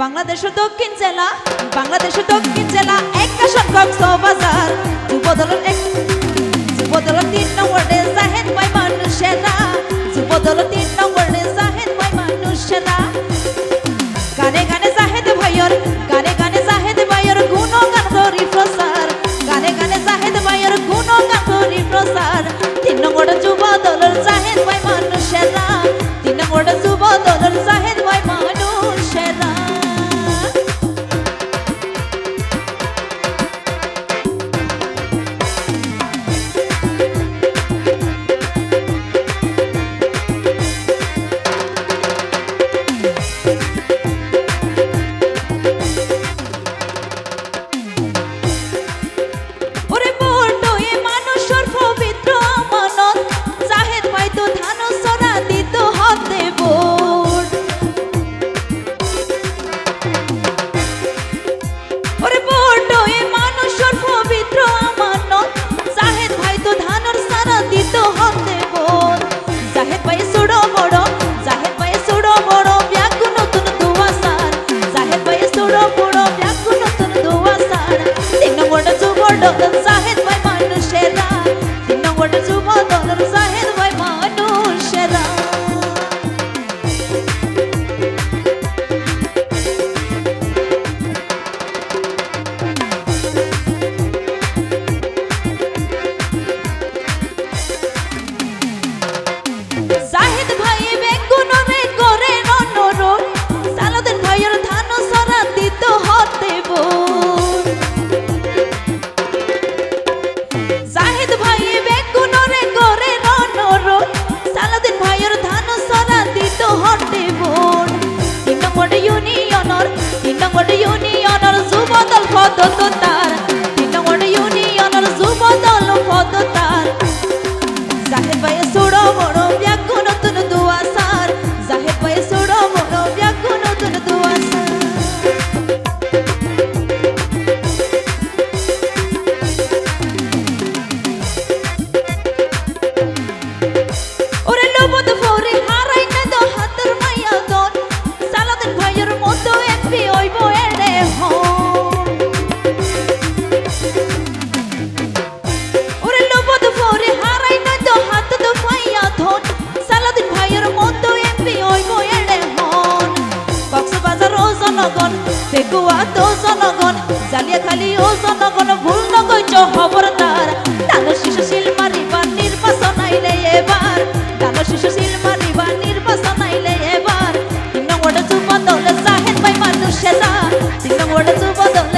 বাংলাদেশের দক্ষিণ জেলা একটা সংখ্যক বাজার যুবদলের 3 নম্বরে জাহেদ ভাই মানুষেরা যুবদলের 3 নম্বরে জাহেদ ভাই মানুষেরা গানে গানে জাহেদ ভাইয়ের গুণগান করি প্রচার গানে গানে জাহেদ ভাইয়ের গুণগান করি প্রচার 3 নম্বরে যুবদলের জাহেদ ভাই মানুষেরা 3 নম্বরে যুবদলের জাহেদ ভাই মানুষেরা জাহেদ ভাই মানুষেরা 3 নম্বরে যুবদলের জাহেদ ভাই মানুষেরা জাহেদ ভাই বেগুনরে করে ননরোল সালাদের ভাইয়ের ধান সারা দিত হতে বোল জাহেদ ভাই বেগুনরে করে ননরোল সালাদের ভাইয়ের ধান সারা দিত হতে বোল 3 নম্বরে ইউনিয়নের যুবদল পদত তার 3 নম্বরে ইউনিয়নের যুবদল পদত তার জাহেদ ভাই সুড়ো বড় ব্যাকু নতুন দুয়াসার জাহেদ ভাই সুড়ো বড় ব্যাকু নতুন দুয়াসার ওরে লোবদ ফরে হারাই না দো হাতের মাইয়া দন সালাদের ভাইয়ের মতো এমপি হইব এড়ে হন ওরে লোবদ ফরে হারাই না দো হাত দো মাইয়া ধন সালাদের ভাইয়ের মতো এমপি হইব এড়ে হন কক্সবাজার ও জনগণ পেকুয়া তো জনগণ জালিয়াখালী ও জনগণ ভুল নগইছ খবরদার দানো শিশু শিল মারিবার নির্বাচন আইলে এবার দানো শিশু শিল মারিবার নির্বাচন আইলে এবার 3 নম্বরে যুবদল জাহেদ ভাই মানুষেরা 3 নম্বরে যুবদল